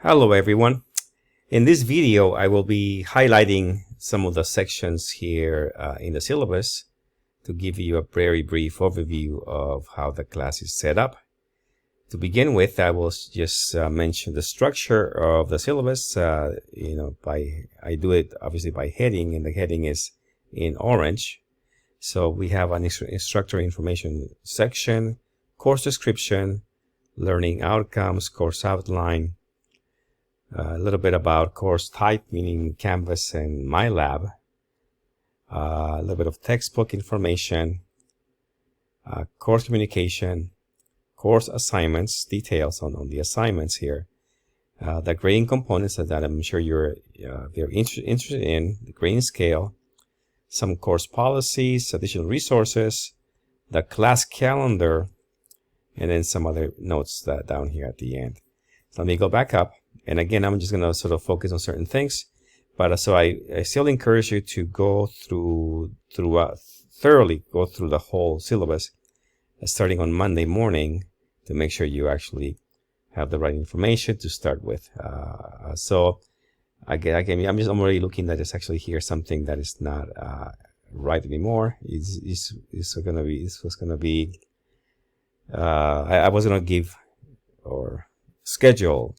Hello everyone. In this video I will be highlighting some of the sections here in the syllabus to give you a very brief overview of how the class is set up. To begin with, I will just mention the structure of the syllabus. I do it obviously by heading, and the heading is in orange. So we have an instructor information section, course description, learning outcomes, course outline, a little bit about course type, meaning Canvas and MyLab, a little bit of textbook information, course communication, course assignments, details on the assignments here, the grading components that I'm sure you're very interested in, the grading scale, some course policies, additional resources, the class calendar, and then some other notes that down here at the end. So let me go back up. And again, I'm just going to sort of focus on certain things. But so I still encourage you to go thoroughly go through the whole syllabus, starting on Monday morning, to make sure you actually have the right information to start with. So again, I'm already looking at this actually here, something that is not right anymore. This was gonna be I was gonna give or schedule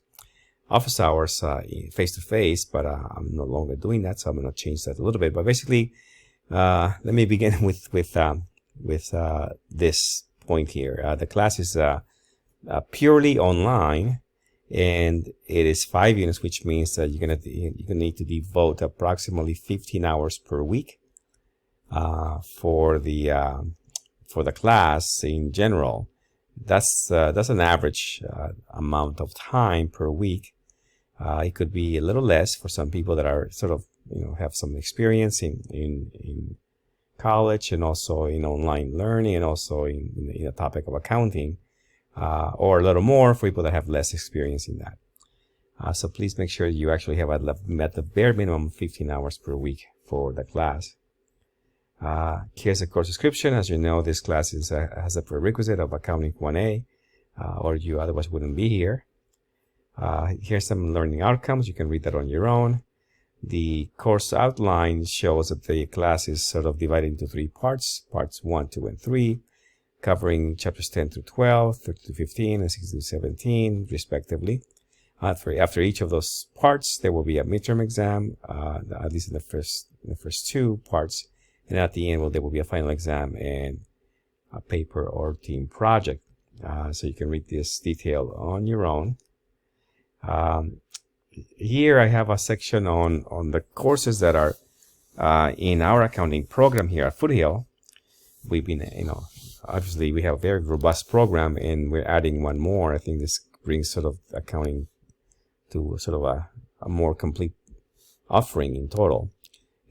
office hours face-to-face, but I'm no longer doing that, so I'm going to change that a little bit. But basically, let me begin with this point here. The class is purely online, and it is 5 units, which means that you're gonna need to devote approximately 15 hours per week for the class in general. That's an average amount of time per week. It could be a little less for some people that are sort of, have some experience in college and also in online learning and also in the topic of accounting, or a little more for people that have less experience in that. So please make sure you actually have at the bare minimum 15 hours per week for the class. Here's a course description. As you know, this class has a prerequisite of Accounting 1A, or you otherwise wouldn't be here. Here's some learning outcomes. You can read that on your own. The course outline shows that the class is sort of divided into 3 parts, parts 1, 2, and 3, covering chapters 10 through 12, 13 to 15, and 16 to 17, respectively. After each of those parts, there will be a midterm exam, at least in the first 2 parts. And at the end, there will be a final exam and a paper or team project. So you can read this detail on your own. Here I have a section on the courses that are in our accounting program here at Foothill. We've been, obviously we have a very robust program, and we're adding one more. I think this brings sort of accounting to sort of a more complete offering in total.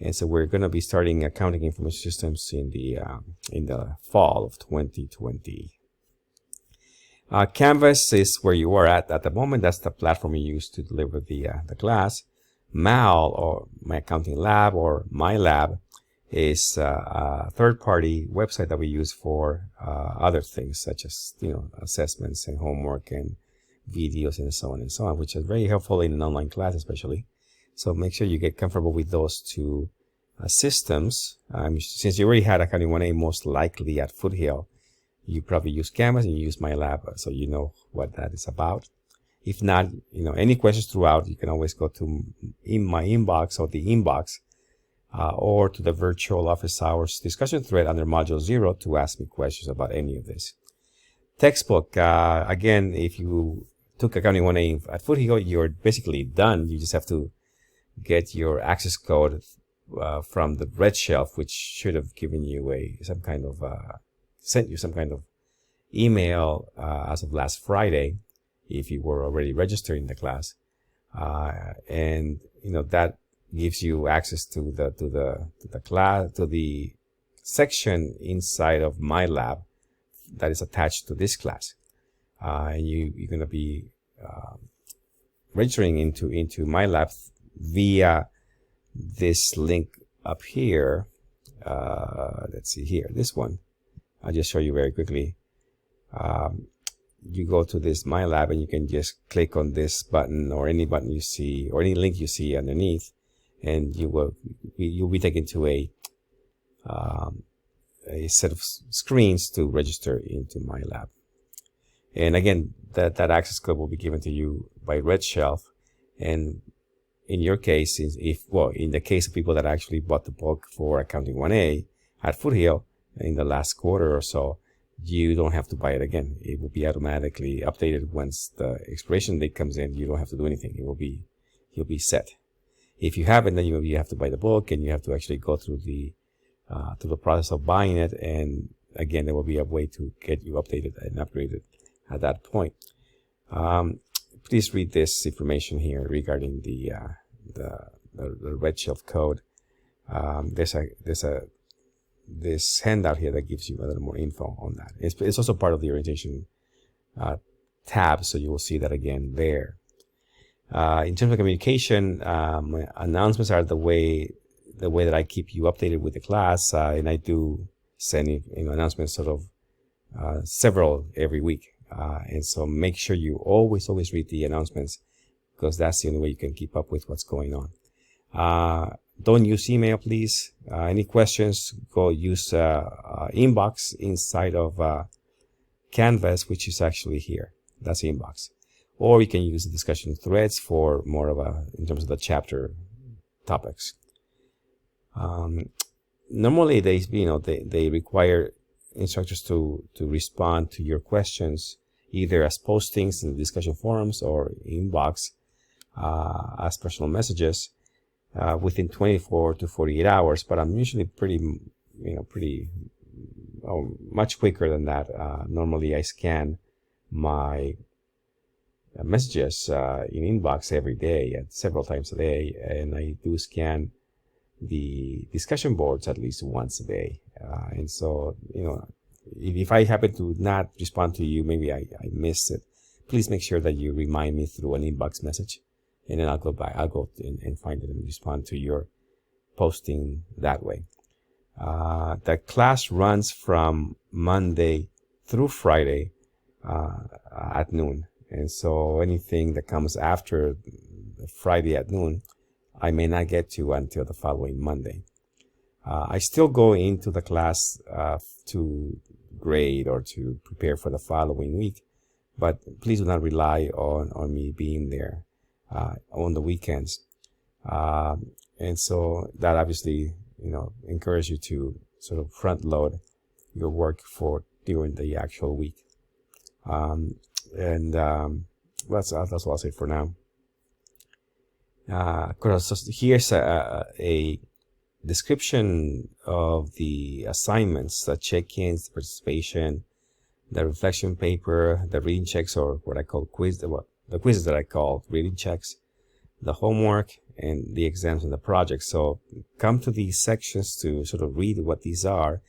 And so we're going to be starting accounting information systems in the fall of 2020. Canvas is where you are at the moment. That's the platform you use to deliver the class. MAL, or My Accounting Lab, or MyLab, is a third-party website that we use for other things such as assessments and homework and videos and so on, which is very helpful in an online class especially. So make sure you get comfortable with those 2 systems. Since you already had Accounting 1A most likely at Foothill, you probably use Canvas and you use MyLab, so you know what that is about. If not, any questions throughout, you can always go to my inbox or the inbox, or to the virtual office hours discussion thread under Module 0 to ask me questions about any of this. Textbook, again, if you took Accounting 1A at Foothill, you're basically done. You just have to get your access code from the red shelf, which should have given you sent you some kind of email as of last Friday, if you were already registered in the class, and that gives you access to the section inside of MyLab that is attached to this class, and you're going to be registering into MyLab via this link up here. Let's see here, this one. I'll just show you very quickly. you go to this My Lab and you can just click on this button or any button you see or any link you see underneath, and you'll be taken to a set of screens to register into My Lab. And again, that access code will be given to you by Red Shelf. And in your case, in the case of people that actually bought the book for Accounting 1A at Foothill in the last quarter or so, you don't have to buy it again. It will be automatically updated once the expiration date comes in. You don't have to do anything. You'll be set. If you haven't, then you have to buy the book, and you have to actually go through the process of buying it. And again, there will be a way to get you updated and upgraded at that point. Please read this information here regarding the Red Shelf code. There's this handout here that gives you a little more info on that. It's also part of the orientation tab, so you will see that again there. In terms of communication, my announcements are the way that I keep you updated with the class, and I do send announcements sort of several every week. And so make sure you always read the announcements, because that's the only way you can keep up with what's going on. Don't use email, please. Any questions, go use inbox inside of Canvas, which is actually here. That's the inbox. Or you can use the discussion threads for more of in terms of the chapter topics. Normally they require instructors to respond to your questions either as postings in the discussion forums or inbox as personal messages within 24 to 48 hours. But I'm usually much quicker than that. Normally I scan my messages in inbox every day, several times a day, and I do scan the discussion boards at least once a day. And so, if I happen to not respond to you, maybe I missed it, please make sure that you remind me through an inbox message, and then I'll go and find it and respond to your posting that way. The class runs from Monday through Friday at noon. And so anything that comes after Friday at noon, I may not get to until the following Monday. I still go into the class to grade or to prepare for the following week, but please do not rely on me being there on the weekends. And so that obviously, encourages you to sort of front load your work for during the actual week. That's all I'll say for now. So here's a description of the assignments, the check-ins, the participation, the reflection paper, the reading checks, or what I call the quizzes that I call reading checks, the homework, and the exams and the projects. So come to these sections to sort of read what these are.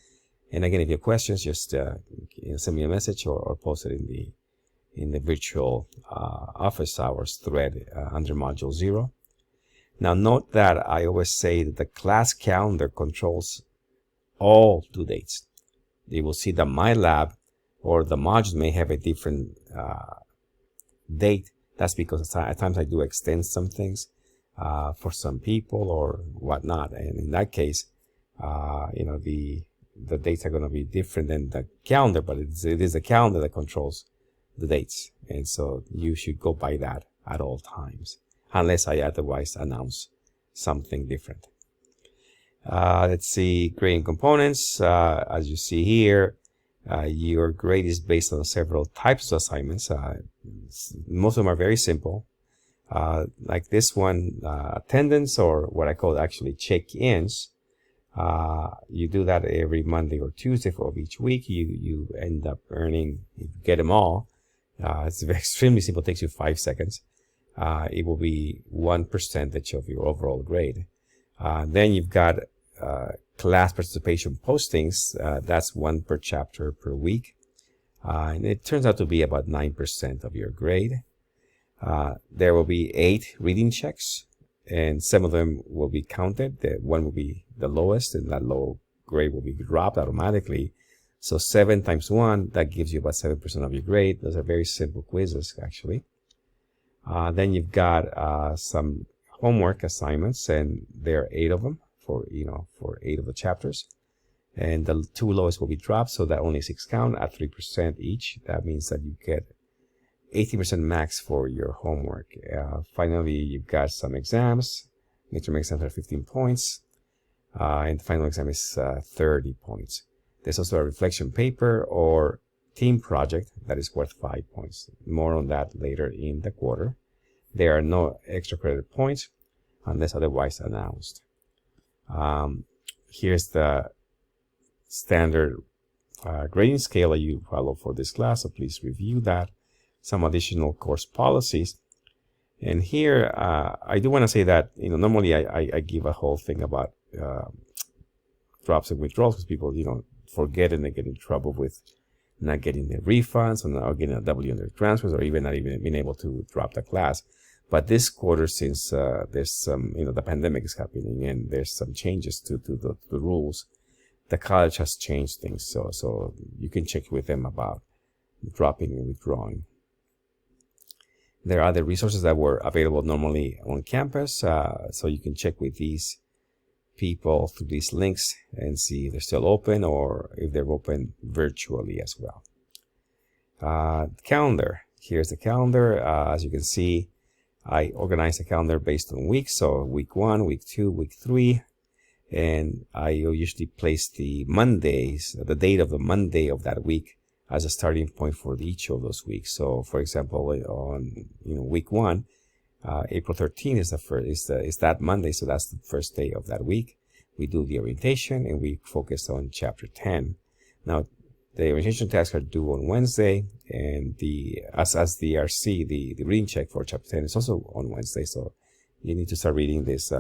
And again, if you have questions, just send me a message or post it in the virtual office hours thread under module 0. Now note that I always say that the class calendar controls all due dates. You will see that my lab or the modules may have a different date. That's because at times I do extend some things for some people or whatnot. And in that case, the dates are going to be different than the calendar, but it is the calendar that controls the dates. And so you should go by that at all times, unless I otherwise announce something different. Let's see, grading components. As you see here, your grade is based on several types of assignments. Most of them are very simple. Like this one, attendance, or what I call actually check-ins. You do that every Monday or Tuesday of each week. You end up earning, if you get them all, it's extremely simple, it takes you 5 seconds. It will be 1% of your overall grade. Then you've got class participation postings. That's 1 per chapter per week. And it turns out to be about 9% of your grade. There will be 8 reading checks, and some of them will be counted. One will be the lowest, and that low grade will be dropped automatically. So 7 times 1, that gives you about 7% of your grade. Those are very simple quizzes, actually. Then you've got some homework assignments, and there are 8 of them for 8 of the chapters. And the 2 lowest will be dropped, so that only 6 count at 3% each. That means that you get 80% max for your homework. Finally, you've got some exams. Midterm exams are 15 points. And the final exam is 30 points. There's also a reflection paper or team project that is worth 5 points. More on that later in the quarter. There are no extra credit points unless otherwise announced. Here's the standard grading scale that you follow for this class, so please review that. Some additional course policies. And here, I do want to say that, normally I give a whole thing about drops and withdrawals because people, forget and they get in trouble with not getting their refunds or not getting a W on their transfers or even not even being able to drop the class. But this quarter, since there's some, the pandemic is happening and there's some changes to the rules, the college has changed things. So you can check with them about dropping and withdrawing. There are other resources that were available normally on campus. So you can check with these people through these links and see if they're still open or if they're open virtually as well. Calendar. Here's the calendar. As you can see, I organize the calendar based on weeks. So week 1, week 2, week 3. And I usually place the Mondays, the date of the Monday of that week as a starting point for each of those weeks. So for example, on week 1, April 13th is the first, is that Monday, so that's the first day of that week. We do the orientation and we focus on chapter 10. Now, the orientation tasks are due on Wednesday, and as the RC, the reading check for chapter 10 is also on Wednesday. So you need to start reading this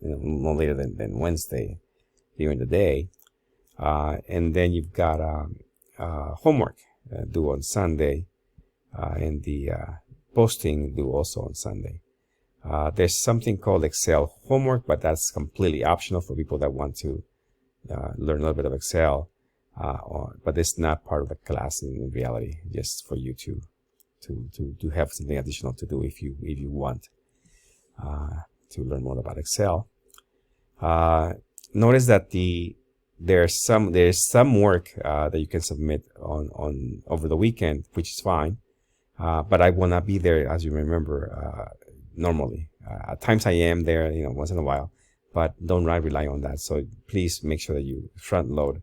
no later than Wednesday during the day. And then you've got homework due on Sunday, and the posting due also on Sunday. There's something called Excel homework, but that's completely optional for people that want to learn a little bit of Excel. But it's not part of the class in reality, just for you to have something additional to do if you want to learn more about Excel. Notice that there's some work that you can submit on over the weekend, which is fine. But I will not be there, as you remember, normally. At times I am there, once in a while, but don't rely on that. So please make sure that you front load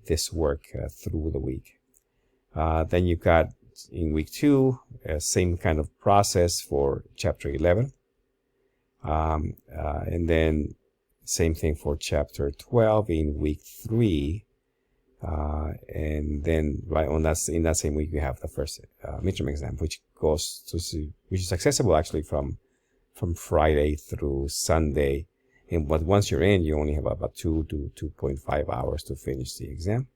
this work through the week. Then you've got in week 2, same kind of process for chapter 11. And then same thing for chapter 12 in week 3. And then right on that, in that same week, you have the first midterm exam, which is accessible actually from Friday through Sunday. But once you're in, you only have about 2 to 2.5 hours to finish the exam.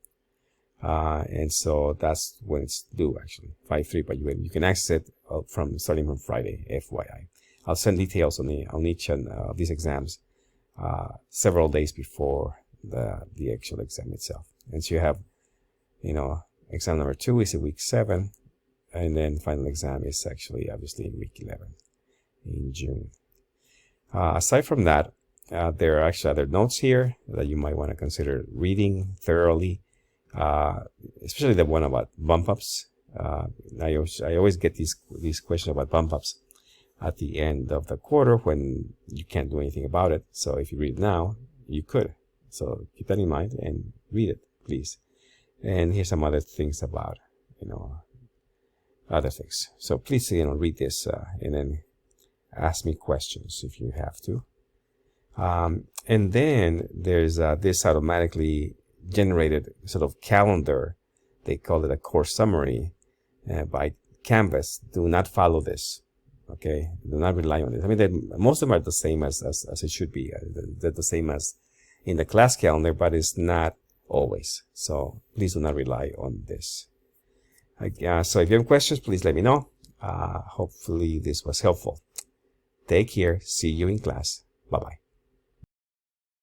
And so that's when it's due, actually, 5/3. But you can access it starting from Friday, FYI. I'll send details on each of these exams several days before the actual exam itself. And so you have, exam number 2 is in week 7, and then final exam is actually obviously in week 11 in June. Aside from that, there are actually other notes here that you might want to consider reading thoroughly, especially the one about bump ups. I always get these questions about bump ups at the end of the quarter when you can't do anything about it. So if you read it now, you could. So keep that in mind and read it, please. And here's some other things about, other things. So please, read this and then ask me questions if you have to. And then there's this automatically generated sort of calendar. They call it a course summary by Canvas. Do not follow this. Okay, do not rely on it. I mean, most of them are the same as it should be. They're the same as in the class calendar, but it's not always. So please do not rely on this. So if you have questions, please let me know. Hopefully this was helpful. Take care. See you in class. Bye-bye.